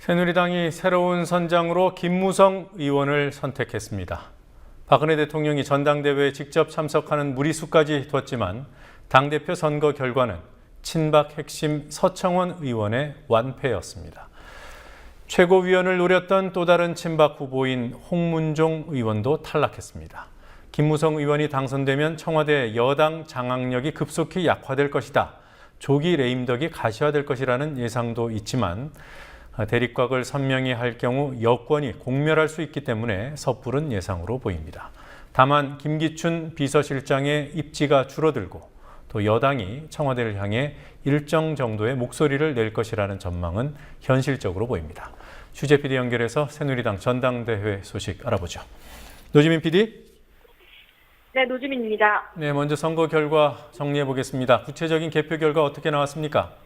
새누리당이 새로운 선장으로 김무성 의원을 선택했습니다. 박근혜 대통령이 전당대회에 직접 참석하는 무리수까지 뒀지만 당대표 선거 결과는 친박 핵심 서청원 의원의 완패였습니다. 최고위원을 노렸던 또 다른 친박 후보인 홍문종 의원도 탈락했습니다. 김무성 의원이 당선되면 청와대 여당 장악력이 급속히 약화될 것이다. 조기 레임덕이 가시화될 것이라는 예상도 있지만 대립각을 선명히 할 경우 여권이 공멸할 수 있기 때문에 섣부른 예상으로 보입니다. 다만 김기춘 비서실장의 입지가 줄어들고 또 여당이 청와대를 향해 일정 정도의 목소리를 낼 것이라는 전망은 현실적으로 보입니다. 취재 PD 연결해서 새누리당 전당대회 소식 알아보죠. 노지민 PD. 네, 노지민입니다. 네, 먼저 선거 결과 정리해 보겠습니다. 구체적인 개표 결과 어떻게 나왔습니까?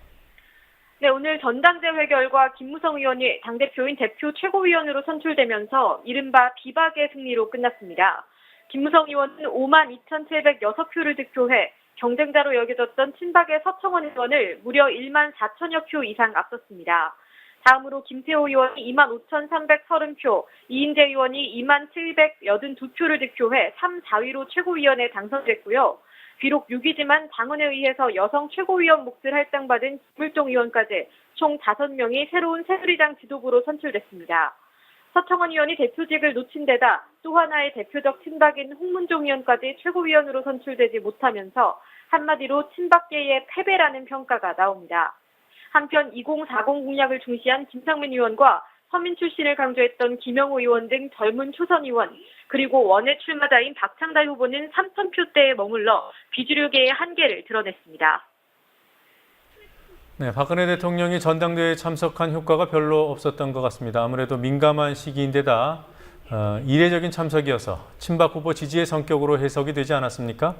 네, 오늘 전당대회 결과 김무성 의원이 당대표인 대표 최고위원으로 선출되면서 이른바 비박의 승리로 끝났습니다. 김무성 의원은 52,706표를 득표해 경쟁자로 여겨졌던 친박의 서청원 의원을 무려 14,000여 표 이상 앞섰습니다. 다음으로 김태호 의원이 25,330표, 이인재 의원이 27,782표를 득표해 3, 4위로 최고위원에 당선됐고요. 비록 6위지만 당원에 의해서 여성 최고위원 몫을 할당받은 김물동 의원까지 총 5명이 새로운 새누리당 지도부로 선출됐습니다. 서청원 의원이 대표직을 놓친 데다 또 하나의 대표적 친박인 홍문종 의원까지 최고위원으로 선출되지 못하면서 한마디로 친박계의 패배라는 평가가 나옵니다. 한편 2040 공약을 중시한 김상민 의원과 서민 출신을 강조했던 김영호 의원 등 젊은 초선 의원, 그리고 원외 출마자인 박창달 후보는 3,000표대에 머물러 비주류계의 한계를 드러냈습니다. 네, 박근혜 대통령이 전당대회에 참석한 효과가 별로 없었던 것 같습니다. 아무래도 민감한 시기인데다 이례적인 참석이어서 친박 후보 지지의 성격으로 해석이 되지 않았습니까?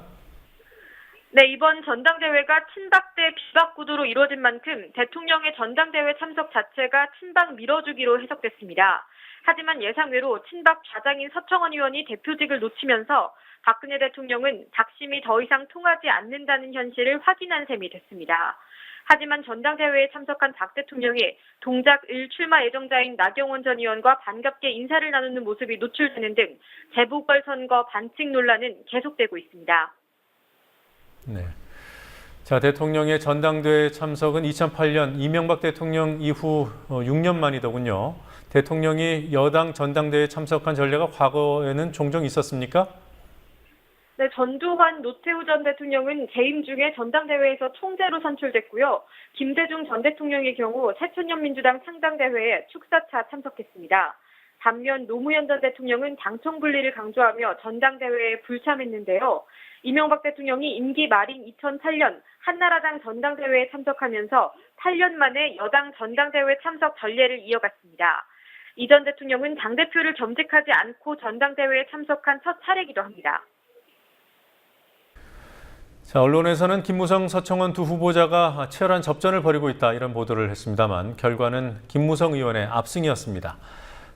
네, 이번 전당대회가 친박 대 비박 구도로 이루어진 만큼 대통령의 전당대회 참석 자체가 친박 밀어주기로 해석됐습니다. 하지만 예상외로 친박 좌장인 서청원 의원이 대표직을 놓치면서 박근혜 대통령은 작심이 더 이상 통하지 않는다는 현실을 확인한 셈이 됐습니다. 하지만 전당대회에 참석한 박 대통령이 동작 1출마 예정자인 나경원 전 의원과 반갑게 인사를 나누는 모습이 노출되는 등 재보궐선거 반칙 논란은 계속되고 있습니다. 네. 자, 대통령의 전당대회 참석은 2008년 이명박 대통령 이후 6년 만이더군요. 대통령이 여당 전당대회에 참석한 전례가 과거에는 종종 있었습니까? 네, 전두환, 노태우 전 대통령은 재임 중에 전당대회에서 총재로 선출됐고요. 김대중 전 대통령의 경우 새천년민주당 창당대회에 축사차 참석했습니다. 반면 노무현 전 대통령은 당청 분리를 강조하며 전당대회에 불참했는데요. 이명박 대통령이 임기 말인 2008년 한나라당 전당대회에 참석하면서 8년 만에 여당 전당대회 참석 전례를 이어갔습니다. 이 전 대통령은 당대표를 겸직하지 않고 전당대회에 참석한 첫 차례이기도 합니다. 자, 언론에서는 김무성, 서청원 두 후보자가 치열한 접전을 벌이고 있다 이런 보도를 했습니다만 결과는 김무성 의원의 압승이었습니다.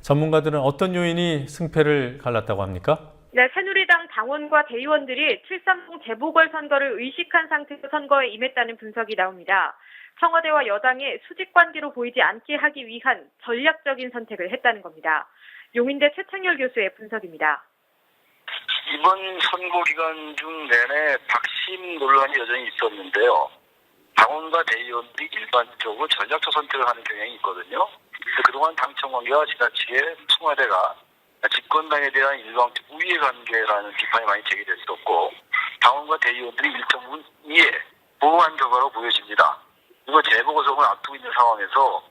전문가들은 어떤 요인이 승패를 갈랐다고 합니까? 네, 새누리당 당원과 대의원들이 7.30 재보궐선거를 의식한 상태로 선거에 임했다는 분석이 나옵니다. 청와대와 여당의 수직관계로 보이지 않게 하기 위한 전략적인 선택을 했다는 겁니다. 용인대 최창열 교수의 분석입니다. 이번 선거 기간 중 내내 박심 논란이 여전히 있었는데요. 당원과 대의원들이 일반적으로 전략적 선택을 하는 경향이 있거든요. 그동안 당청관계와 지나치게 청와대가 집권당에 대한 일방적 우위의 관계라는 비판이 많이 제기됐었고 당원과 대의원들이 일정 부분 이해, 보호한 결과로 보여집니다. 그리고 재보궐선거를 앞두고 있는 상황에서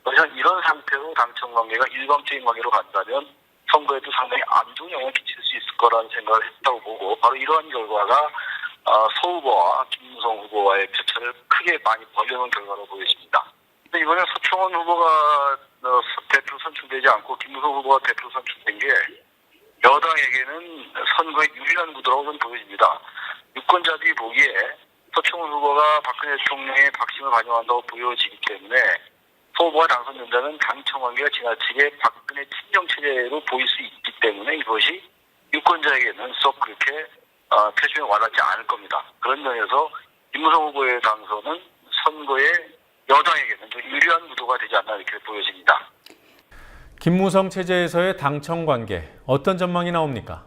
더 이상 이런 상태로 당청관계가 일방적인 관계로 간다면 선거에도 상당히 안 좋은 영향을 끼칠 수 있을 거라는 생각을 했다고 보고 바로 이러한 결과가 서 후보와 김무성 후보와의 표차를 크게 많이 벌려놓은 결과로 보여집니다. 근데 이번에 서청원 후보가 대표 선출되지 않고 김무성 후보가 대표 선출된 게 여당에게는 선거에 유리한 구도라고 보여집니다. 유권자들이 보기에 서청원 후보가 박근혜 대통령의 박심을 반영한다고 보여지기 때문에 서 후보가 당선된다면 당청관계가 지나치게 박근혜 친정 체제로 보일 수 있기 때문에 이것이 유권자에게는 썩 그렇게 표심에 와닿지 않을 겁니다. 그런 면에서 김무성 후보의 당선은 선거에 여당에게는 좀 유리한 구도가 되지 않나 이렇게 보여집니다. 김무성 체제에서의 당청 관계 어떤 전망이 나옵니까?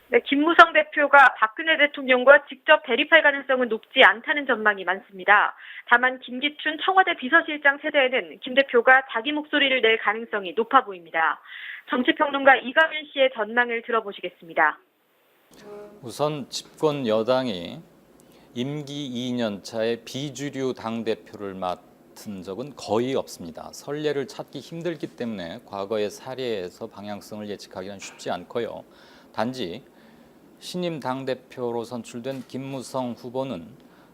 네, 김무성 대표가 박근혜 대통령과 직접 대립할 가능성은 높지 않다는 전망이 많습니다. 다만 김기춘 청와대 비서실장 체제에는 김 대표가 자기 목소리를 낼 가능성이 높아 보입니다. 정치평론가 이강윤 씨의 전망을 들어보시겠습니다. 우선 집권 여당이 임기 2년 차에 비주류 당대표를 맡은 적은 거의 없습니다. 선례를 찾기 힘들기 때문에 과거의 사례에서 방향성을 예측하기는 쉽지 않고요. 단지 신임 당대표로 선출된 김무성 후보는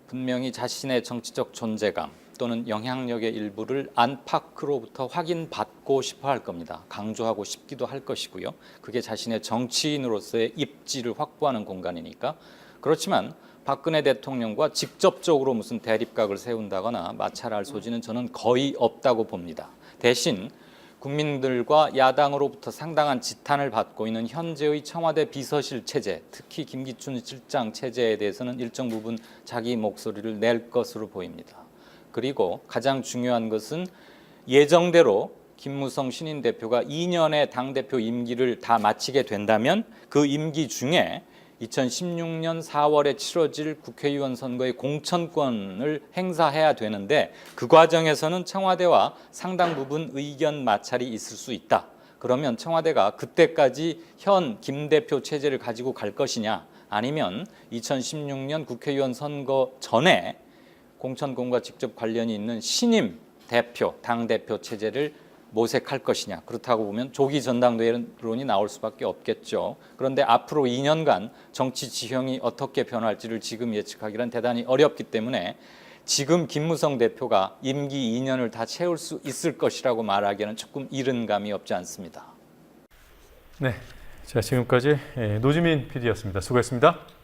분명히 자신의 정치적 존재감 또는 영향력의 일부를 안팎으로부터 확인받고 싶어 할 겁니다. 강조하고 싶기도 할 것이고요. 그게 자신의 정치인으로서의 입지를 확보하는 공간이니까. 그렇지만 박근혜 대통령과 직접적으로 무슨 대립각을 세운다거나 마찰할 소지는 저는 거의 없다고 봅니다. 대신 국민들과 야당으로부터 상당한 지탄을 받고 있는 현재의 청와대 비서실 체제, 특히 김기춘 실장 체제에 대해서는 일정 부분 자기 목소리를 낼 것으로 보입니다. 그리고 가장 중요한 것은 예정대로 김무성 신임 대표가 2년의 당대표 임기를 다 마치게 된다면 그 임기 중에 2016년 4월에 치러질 국회의원 선거의 공천권을 행사해야 되는데 그 과정에서는 청와대와 상당 부분 의견 마찰이 있을 수 있다. 그러면 청와대가 그때까지 현 김 대표 체제를 가지고 갈 것이냐 아니면 2016년 국회의원 선거 전에 공천권과 직접 관련이 있는 신임 대표, 당대표 체제를 모색할 것이냐. 그렇다고 보면 조기 전당대회론이 나올 수밖에 없겠죠. 그런데 앞으로 2년간 정치 지형이 어떻게 변할지를 지금 예측하기는 대단히 어렵기 때문에 지금 김무성 대표가 임기 2년을 다 채울 수 있을 것이라고 말하기에는 조금 이른 감이 없지 않습니다. 네, 자 지금까지 노지민 PD였습니다. 수고했습니다.